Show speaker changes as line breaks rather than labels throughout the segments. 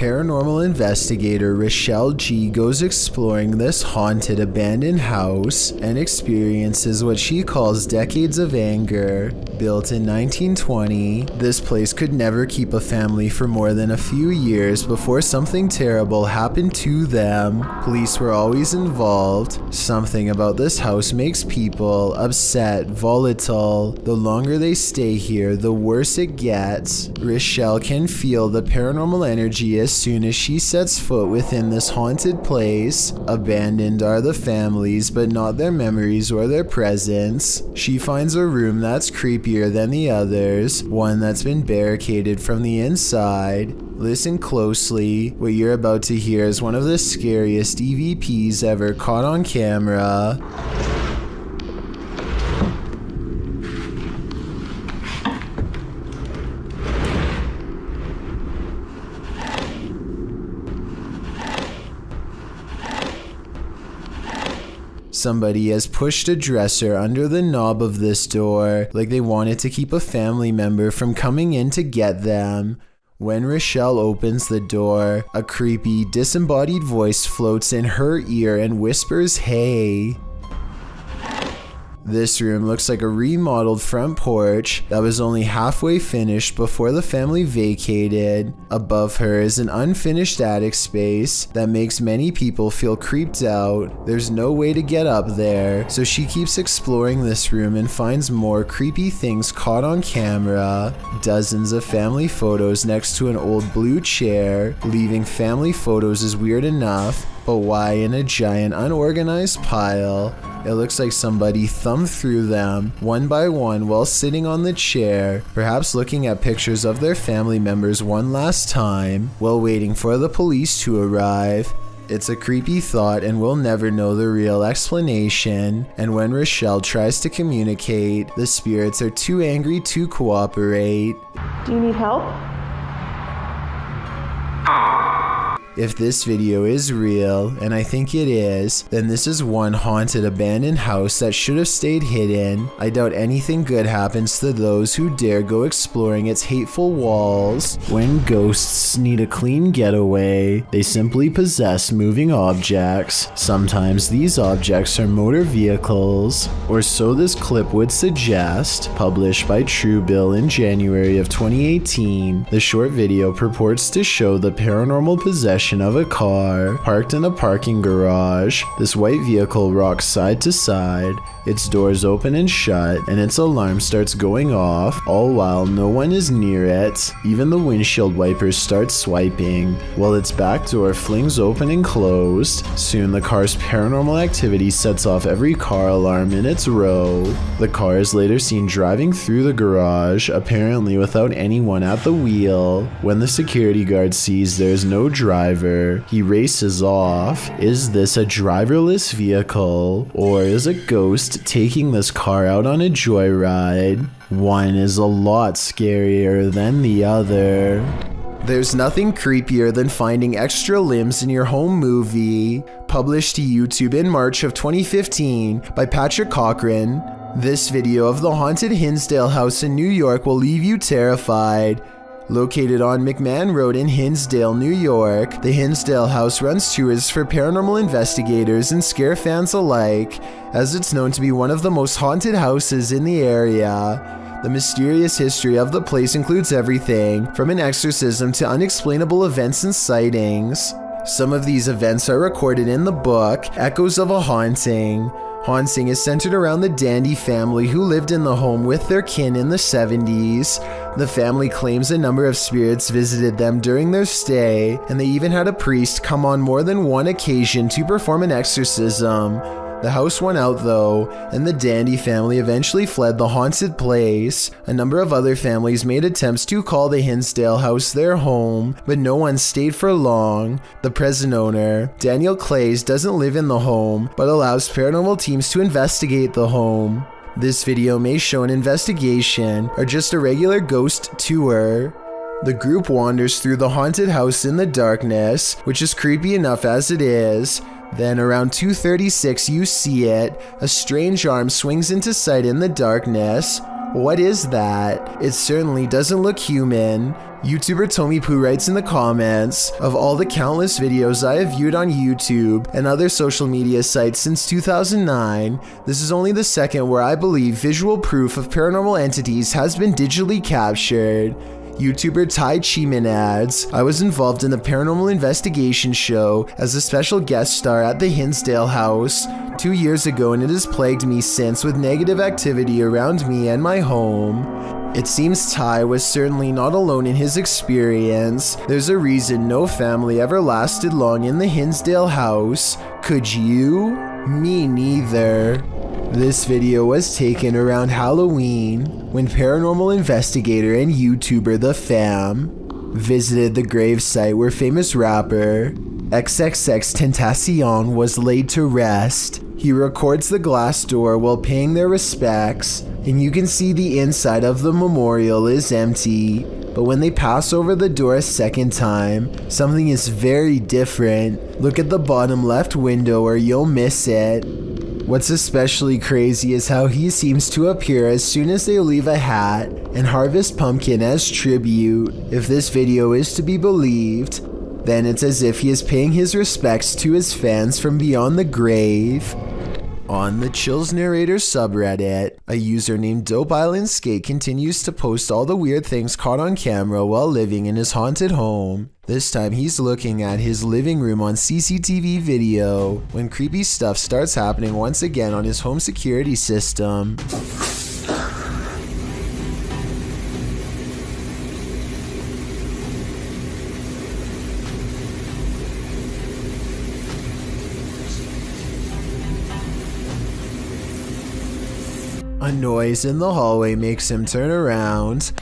paranormal investigator Rochelle G goes exploring this haunted abandoned house and experiences what she calls decades of anger. Built in 1920, this place could never keep a family for more than a few years before something terrible happened to them. Police were always involved. Something about this house makes people upset, volatile. The longer they stay here, the worse it gets. Rochelle can feel the paranormal energy as soon as she sets foot within this haunted place. Abandoned are the families, but not their memories or their presence. She finds a room that's creepier than the others, one that's been barricaded from the inside. Listen closely. What you're about to hear is one of the scariest EVPs ever caught on camera. Somebody has pushed a dresser under the knob of this door, like they wanted to keep a family member from coming in to get them. When Rochelle opens the door, a creepy, disembodied voice floats in her ear and whispers, "Hey." This room looks like a remodeled front porch that was only halfway finished before the family vacated. Above her is an unfinished attic space that makes many people feel creeped out. There's no way to get up there, so she keeps exploring this room and finds more creepy things caught on camera. Dozens of family photos next to an old blue chair. Leaving family photos is weird enough, but why in a giant unorganized pile? It looks like somebody thumbed through them one by one while sitting on the chair, perhaps looking at pictures of their family members one last time while waiting for the police to arrive. It's a creepy thought and we'll never know the real explanation. And when Rochelle tries to communicate, the spirits are too angry to cooperate.
Do you need help?
If this video is real, and I think it is, then this is one haunted abandoned house that should have stayed hidden. I doubt anything good happens to those who dare go exploring its hateful walls. When ghosts need a clean getaway, they simply possess moving objects. Sometimes these objects are motor vehicles, or so this clip would suggest. Published by Truebill in January of 2018, the short video purports to show the paranormal possession of a car parked in a parking garage. This white vehicle rocks side to side, its doors open and shut, and its alarm starts going off, all while no one is near it. Even the windshield wipers start swiping, while its back door flings open and closed. Soon the car's paranormal activity sets off every car alarm in its row. The car is later seen driving through the garage, apparently without anyone at the wheel. When the security guard sees there's no driver, he races off. Is this a driverless vehicle, or is a ghost taking this car out on a joyride? One is a lot scarier than the other. There's nothing creepier than finding extra limbs in your home movie. Published to YouTube in March of 2015 by Patrick Cochran. This video of the haunted Hinsdale House in New York will leave you terrified. Located on McMahon Road in Hinsdale, New York, the Hinsdale House runs tours for paranormal investigators and scare fans alike, as it's known to be one of the most haunted houses in the area. The mysterious history of the place includes everything from an exorcism to unexplainable events and sightings. Some of these events are recorded in the book, Echoes of a Haunting. Haunting is centered around the Dandy family who lived in the home with their kin in the 70s. The family claims a number of spirits visited them during their stay, and they even had a priest come on more than one occasion to perform an exorcism. The house won out though, and the Dandy family eventually fled the haunted place. A number of other families made attempts to call the Hinsdale house their home, but no one stayed for long. The present owner, Daniel Clays, doesn't live in the home, but allows paranormal teams to investigate the home. This video may show an investigation, or just a regular ghost tour. The group wanders through the haunted house in the darkness, which is creepy enough as it is. Then around 2:36 you see it. A strange arm swings into sight in the darkness. What is that? It certainly doesn't look human. YouTuber Tommy Poo writes in the comments, of all the countless videos I have viewed on YouTube and other social media sites since 2009, this is only the second where I believe visual proof of paranormal entities has been digitally captured. YouTuber Ty Cheeman adds, I was involved in the paranormal investigation show as a special guest star at the Hinsdale House 2 years ago, and it has plagued me since with negative activity around me and my home. It seems Ty was certainly not alone in his experience. There's a reason no family ever lasted long in the Hinsdale House. Could you? Me neither. This video was taken around Halloween when paranormal investigator and YouTuber The Fam visited the gravesite where famous rapper XXXTentacion was laid to rest. He records the glass door while paying their respects, and you can see the inside of the memorial is empty. But when they pass over the door a second time, something is very different. Look at the bottom left window or you'll miss it. What's especially crazy is how he seems to appear as soon as they leave a hat and harvest pumpkin as tribute. If this video is to be believed, then it's as if he is paying his respects to his fans from beyond the grave. On the Chills Narrator subreddit, a user named Dope Island Skate continues to post all the weird things caught on camera while living in his haunted home. This time he's looking at his living room on CCTV video when creepy stuff starts happening once again on his home security system. A noise in the hallway makes him turn around.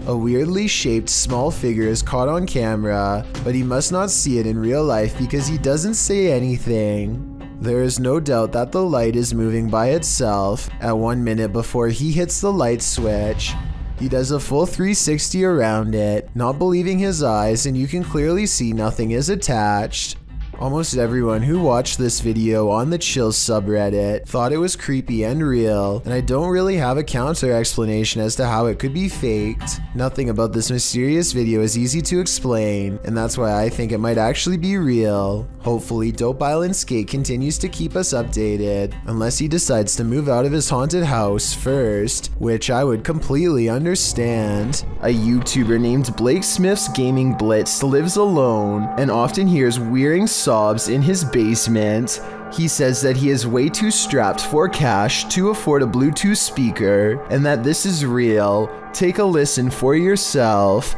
A weirdly shaped small figure is caught on camera, but he must not see it in real life because he doesn't say anything. There is no doubt that the light is moving by itself at 1 minute before he hits the light switch. He does a full 360 around it, not believing his eyes, and you can clearly see nothing is attached. Almost everyone who watched this video on the Chills subreddit thought it was creepy and real, and I don't really have a counter explanation as to how it could be faked. Nothing about this mysterious video is easy to explain, and that's why I think it might actually be real. Hopefully Dope Island Skate continues to keep us updated, unless he decides to move out of his haunted house first, which I would completely understand. A YouTuber named Blake Smith's Gaming Blitz lives alone and often hears wearing sobs in his basement. He says that he is way too strapped for cash to afford a Bluetooth speaker, and that this is real. Take a listen for yourself.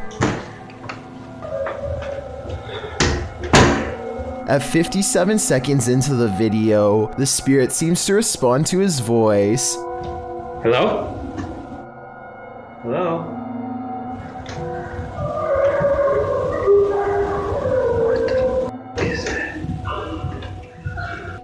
At 57 seconds into the video, the spirit seems to respond to his voice.
Hello? Hello?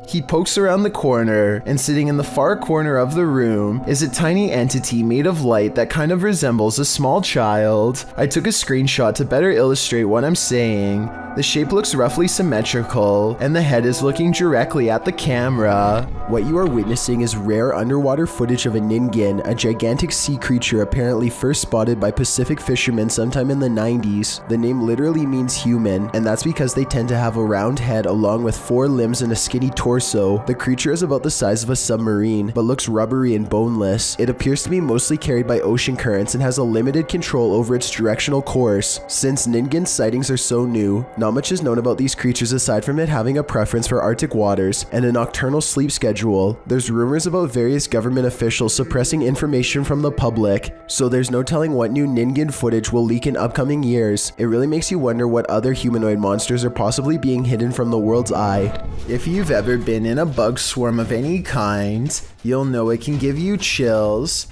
He pokes around the corner, and sitting in the far corner of the room is a tiny entity made of light that kind of resembles a small child. I took a screenshot to better illustrate what I'm saying. The shape looks roughly symmetrical, and the head is looking directly at the camera. What you are witnessing is rare underwater footage of a Ningan, a gigantic sea creature apparently first spotted by Pacific fishermen sometime in the 90s. The name literally means human, and that's because they tend to have a round head along with 4 limbs and a skinny torso. The creature is about the size of a submarine, but looks rubbery and boneless. It appears to be mostly carried by ocean currents and has a limited control over its directional course. Since Ningan sightings are so new, not much is known about these creatures aside from it having a preference for Arctic waters and a nocturnal sleep schedule. There's rumors about various government officials suppressing information from the public, so there's no telling what new Ningan footage will leak in upcoming years. It really makes you wonder what other humanoid monsters are possibly being hidden from the world's eye. If you've ever been in a bug swarm of any kind, you'll know it can give you chills.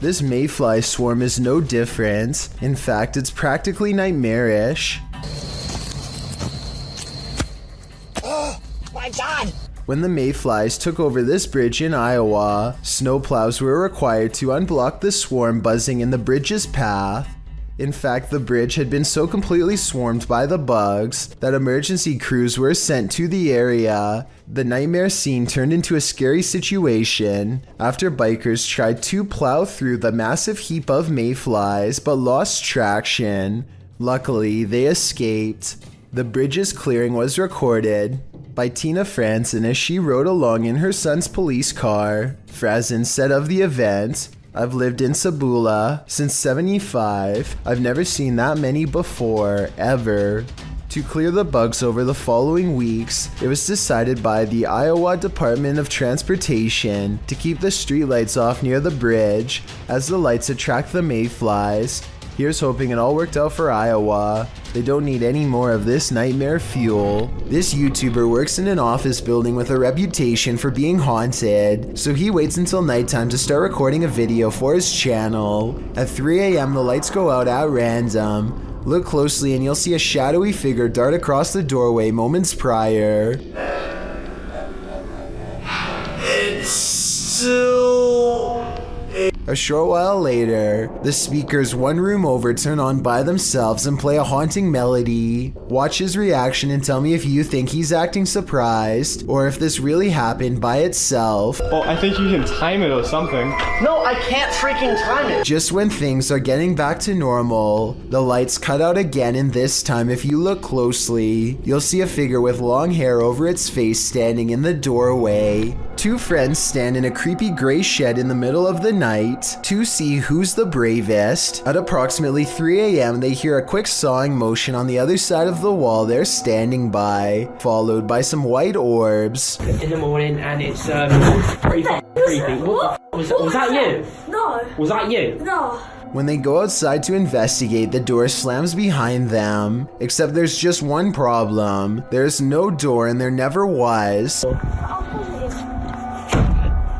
This mayfly swarm is no different. In fact, it's practically nightmarish.
My God!
When the mayflies took over this bridge in Iowa, snowplows were required to unblock the swarm buzzing in the bridge's path. In fact, the bridge had been so completely swarmed by the bugs that emergency crews were sent to the area. The nightmare scene turned into a scary situation after bikers tried to plow through the massive heap of mayflies but lost traction. Luckily, they escaped. The bridge's clearing was recorded by Tina Franzen as she rode along in her son's police car. Franzen said of the event, "I've lived in Sabula since '75. I've never seen that many before, ever." To clear the bugs over the following weeks, it was decided by the Iowa Department of Transportation to keep the streetlights off near the bridge as the lights attract the mayflies. Here's hoping it all worked out for Iowa. They don't need any more of this nightmare fuel. This YouTuber works in an office building with a reputation for being haunted, so he waits until nighttime to start recording a video for his channel. At 3 a.m. the lights go out at random. Look closely and you'll see a shadowy figure dart across the doorway moments prior. It's still... A short while later, the speakers one room over turn on by themselves and play a haunting melody. Watch his reaction and tell me if you think he's acting surprised or if this really happened by itself.
Oh, I think you can time it or something.
No, I can't freaking time it.
Just when things are getting back to normal, the lights cut out again, and this time if you look closely, you'll see a figure with long hair over its face standing in the doorway. Two friends stand in a creepy gray shed in the middle of the night to see who's the bravest. At approximately 3 a.m. they hear a quick sawing motion on the other side of the wall they're standing by, followed by some white orbs.
In the morning, and it's pretty fucking creepy. What the was that you?
No.
Was that you?
No.
When they go outside to investigate, the door slams behind them. Except there's just one problem. There's no door and there never was.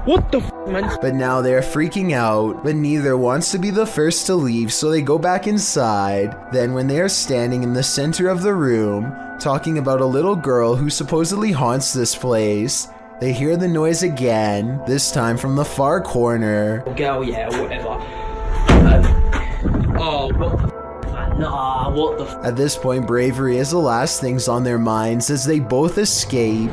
What the f, man?
But now they're freaking out, but neither wants to be the first to leave, so they go back inside. Then when they are standing in the center of the room, talking about a little girl who supposedly haunts this place, they hear the noise again, this time from the far corner.
Girl, yeah, whatever. Oh, what the f, man? Nah, what the f.
At this point, bravery is the last things on their minds as they both escape.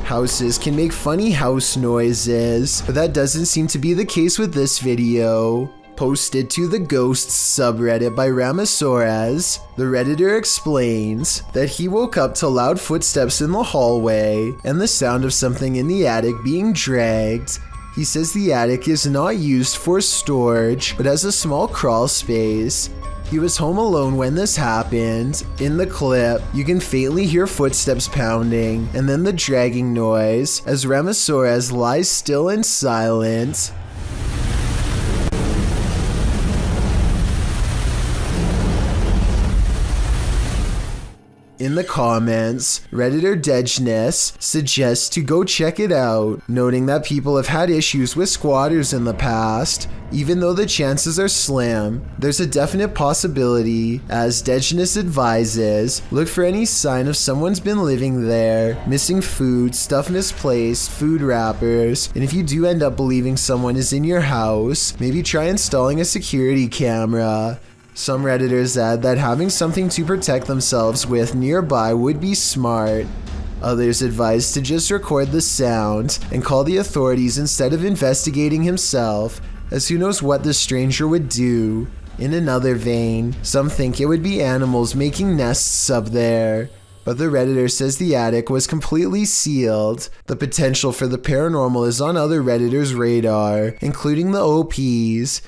Houses can make funny house noises, but that doesn't seem to be the case with this video. Posted to the Ghosts subreddit by Ramasaurez, the Redditor explains that he woke up to loud footsteps in the hallway and the sound of something in the attic being dragged. He says the attic is not used for storage, but has a small crawl space. He was home alone when this happened. In the clip, you can faintly hear footsteps pounding and then the dragging noise as Ramasaurez lies still and silent. In the comments, Redditor Dejness suggests to go check it out, noting that people have had issues with squatters in the past. Even though the chances are slim, there's a definite possibility. As Dejness advises, look for any sign of someone's been living there, missing food, stuff misplaced, food wrappers, and if you do end up believing someone is in your house, maybe try installing a security camera. Some Redditors add that having something to protect themselves with nearby would be smart. Others advise to just record the sound and call the authorities instead of investigating himself, as who knows what the stranger would do. In another vein, some think it would be animals making nests up there. But the Redditor says the attic was completely sealed. The potential for the paranormal is on other Redditors' radar, including the OPs.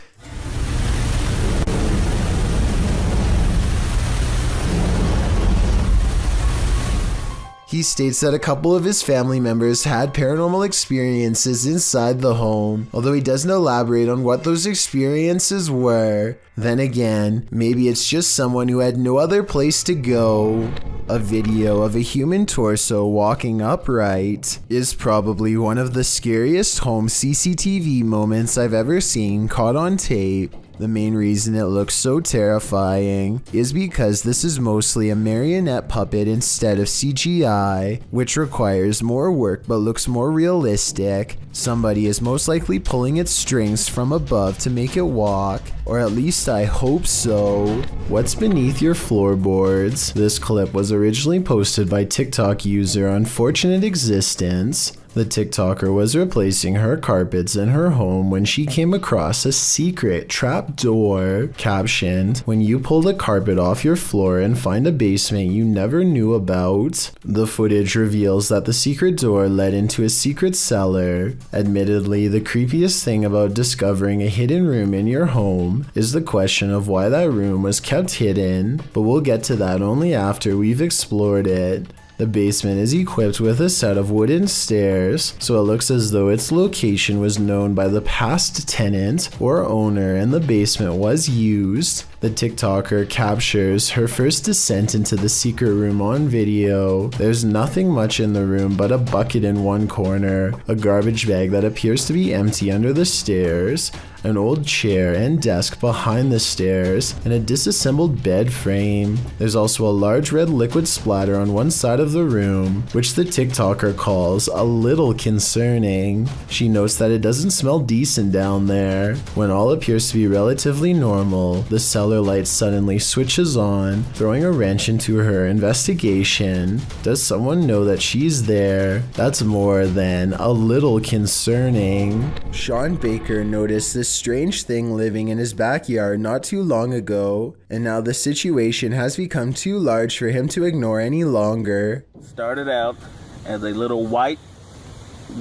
He states that a couple of his family members had paranormal experiences inside the home, although he doesn't elaborate on what those experiences were. Then again, maybe it's just someone who had no other place to go. A video of a human torso walking upright is probably one of the scariest home CCTV moments I've ever seen caught on tape. The main reason it looks so terrifying is because this is mostly a marionette puppet instead of CGI, which requires more work but looks more realistic. Somebody is most likely pulling its strings from above to make it walk, or at least I hope so. What's beneath your floorboards? This clip was originally posted by TikTok user Unfortunate Existence. The TikToker was replacing her carpets in her home when she came across a secret trap door captioned, "When you pull the carpet off your floor and find a basement you never knew about." The footage reveals that the secret door led into a secret cellar. Admittedly, the creepiest thing about discovering a hidden room in your home is the question of why that room was kept hidden, but we'll get to that only after we've explored it. The basement is equipped with a set of wooden stairs, so it looks as though its location was known by the past tenant or owner and the basement was used. The TikToker captures her first descent into the secret room on video. There's nothing much in the room but a bucket in one corner, a garbage bag that appears to be empty under the stairs, an old chair and desk behind the stairs, and a disassembled bed frame. There's also a large red liquid splatter on one side of the room, which the TikToker calls a little concerning. She notes that it doesn't smell decent down there. When all appears to be relatively normal, the cellar light suddenly switches on, throwing a wrench into her investigation. Does someone know that she's there? That's more than a little concerning. Sean Baker noticed this strange thing living in his backyard not too long ago, and now the situation has become too large for him to ignore any longer.
Started out as a little white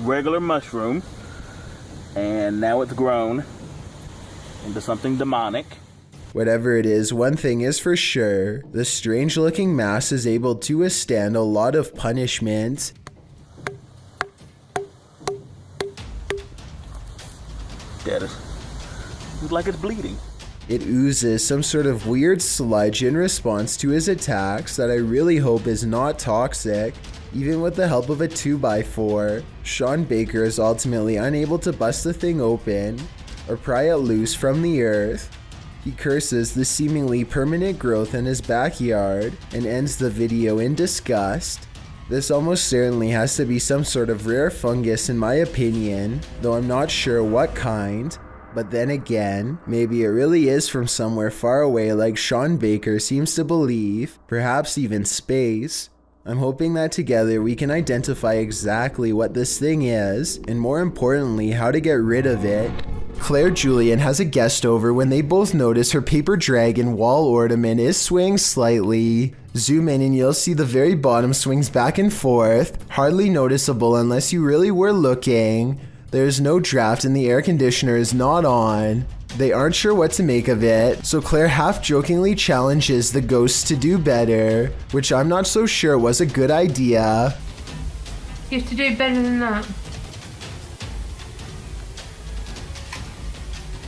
regular mushroom, and now it's grown into something demonic.
Whatever it is, one thing is for sure, the strange looking mass is able to withstand a lot of punishment.
Dead. It's like it's bleeding.
It oozes some sort of weird sludge in response to his attacks that I really hope is not toxic. Even with the help of a 2x4, Sean Baker is ultimately unable to bust the thing open or pry it loose from the earth. He curses the seemingly permanent growth in his backyard and ends the video in disgust. This almost certainly has to be some sort of rare fungus in my opinion, though I'm not sure what kind. But then again, maybe it really is from somewhere far away like Sean Baker seems to believe, perhaps even space. I'm hoping that together we can identify exactly what this thing is, and more importantly, how to get rid of it. Claire Julian has a guest over when they both notice her paper dragon wall ornament is swaying slightly. Zoom in and you'll see the very bottom swings back and forth, hardly noticeable unless you really were looking. There's no draft and the air conditioner is not on. They aren't sure what to make of it, so Claire half-jokingly challenges the ghosts to do better, which I'm not so sure was a good idea.
You have to do better than that.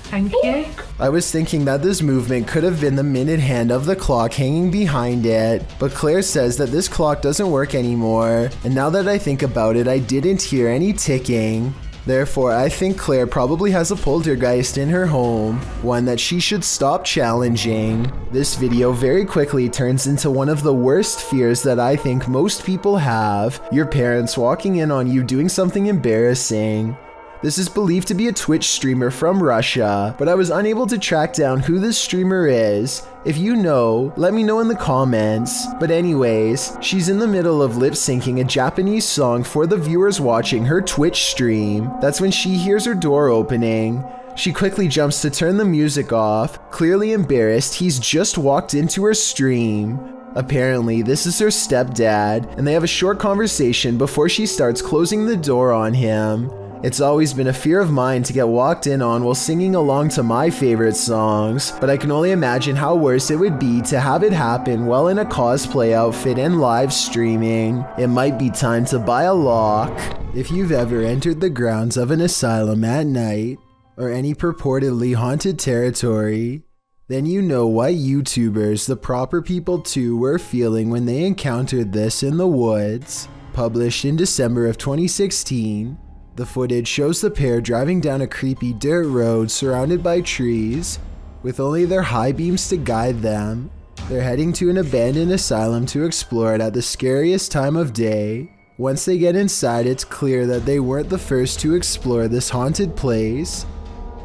Thank you.
I was thinking that this movement could have been the minute hand of the clock hanging behind it, but Claire says that this clock doesn't work anymore, and now that I think about it, I didn't hear any ticking. Therefore, I think Claire probably has a poltergeist in her home, one that she should stop challenging. This video very quickly turns into one of the worst fears that I think most people have, your parents walking in on you doing something embarrassing. This is believed to be a Twitch streamer from Russia, but I was unable to track down who this streamer is. If you know, let me know in the comments. But anyways, she's in the middle of lip syncing a Japanese song for the viewers watching her Twitch stream. That's when she hears her door opening. She quickly jumps to turn the music off, clearly embarrassed he's just walked into her stream. Apparently, this is her stepdad, and they have a short conversation before she starts closing the door on him. It's always been a fear of mine to get walked in on while singing along to my favorite songs, but I can only imagine how worse it would be to have it happen while in a cosplay outfit and live streaming. It might be time to buy a lock. If you've ever entered the grounds of an asylum at night, or any purportedly haunted territory, then you know what YouTubers, the proper people too, were feeling when they encountered this in the woods. Published in December of 2016, the footage shows the pair driving down a creepy dirt road surrounded by trees. with only their high beams to guide them. They're heading to an abandoned asylum to explore it at the scariest time of day. Once they get inside, it's clear that they weren't the first to explore this haunted place.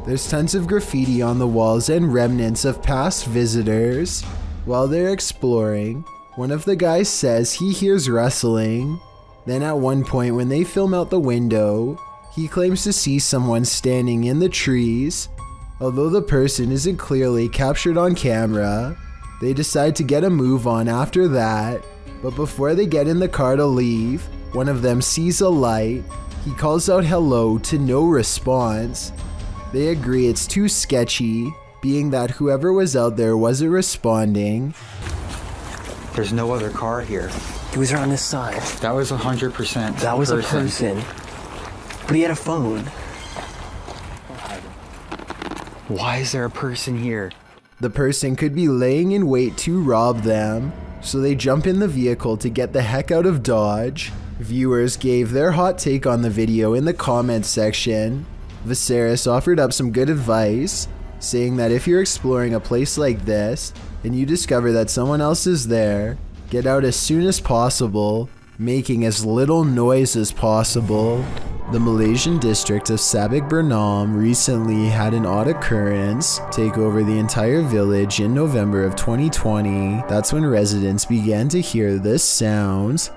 There's tons of graffiti on the walls and remnants of past visitors. While they're exploring, one of the guys says he hears rustling. Then at one point when they film out the window, he claims to see someone standing in the trees. Although the person isn't clearly captured on camera, they decide to get a move on after that. But before they get in the car to leave, one of them sees a light. He calls out hello to no response. They agree it's too sketchy, being that whoever was out there wasn't responding.
There's no other car here.
He was on this side.
That was 100%.
That was a person. But he had a phone.
Why is there a person here?
The person could be laying in wait to rob them, so they jump in the vehicle to get the heck out of Dodge. Viewers gave their hot take on the video in the comments section. Viserys offered up some good advice, saying that if you're exploring a place like this and you discover that someone else is there, get out as soon as possible, making as little noise as possible. The Malaysian district of Sabak Bernam recently had an odd occurrence take over the entire village in November of 2020. That's when residents began to hear this sound.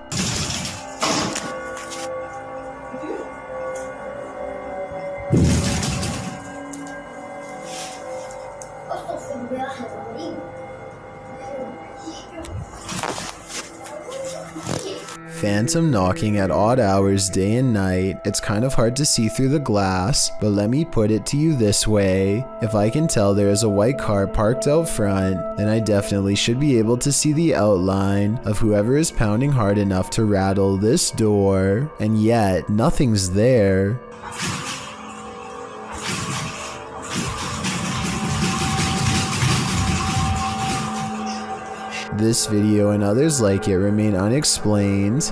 Phantom knocking at odd hours day and night. It's kind of hard to see through the glass, but let me put it to you this way. If I can tell there is a white car parked out front, then I definitely should be able to see the outline of whoever is pounding hard enough to rattle this door, and yet nothing's there. This video and others like it remain unexplained.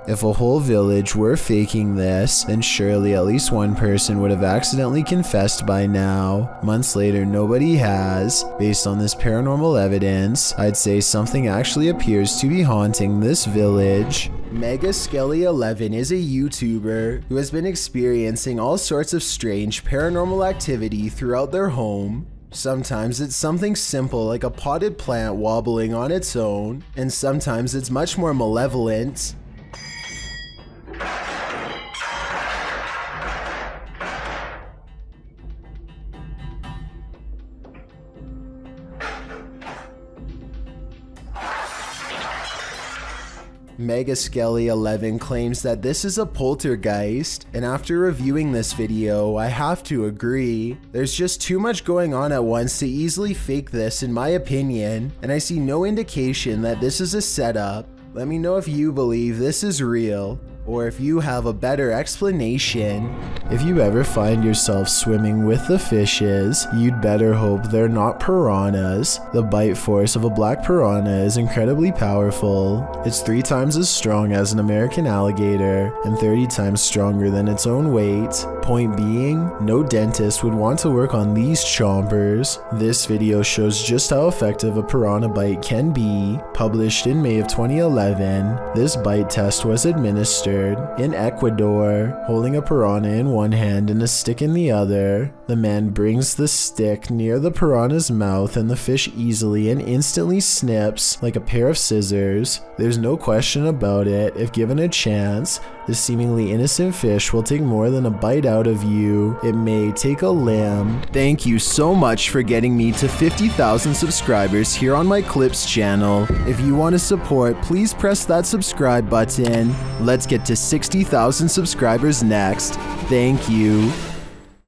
If a whole village were faking this, then surely at least one person would have accidentally confessed by now. Months later, nobody has. Based on this paranormal evidence, I'd say something actually appears to be haunting this village. Mega Skelly 11 is a YouTuber who has been experiencing all sorts of strange paranormal activity throughout their home. Sometimes it's something simple like a potted plant wobbling on its own, and sometimes it's much more malevolent. Mega Skelly 11 claims that this is a poltergeist, and after reviewing this video, I have to agree. There's just too much going on at once to easily fake this in my opinion, and I see no indication that this is a setup. Let me know if you believe this is real, or if you have a better explanation. If you ever find yourself swimming with the fishes, you'd better hope they're not piranhas. The bite force of a black piranha is incredibly powerful. It's 3 times as strong as an American alligator, and 30 times stronger than its own weight. Point being, no dentist would want to work on these chompers. This video shows just how effective a piranha bite can be. Published in May of 2011, this bite test was administered in Ecuador. Holding a piranha in one hand and a stick in the other, the man brings the stick near the piranha's mouth and the fish easily and instantly snips like a pair of scissors. There's no question about it. If given a chance, this seemingly innocent fish will take more than a bite out of you. It may take a limb. Thank you so much for getting me to 50,000 subscribers here on my Clips channel. If you want to support, please press that subscribe button. Let's get to 60,000 subscribers next. Thank you.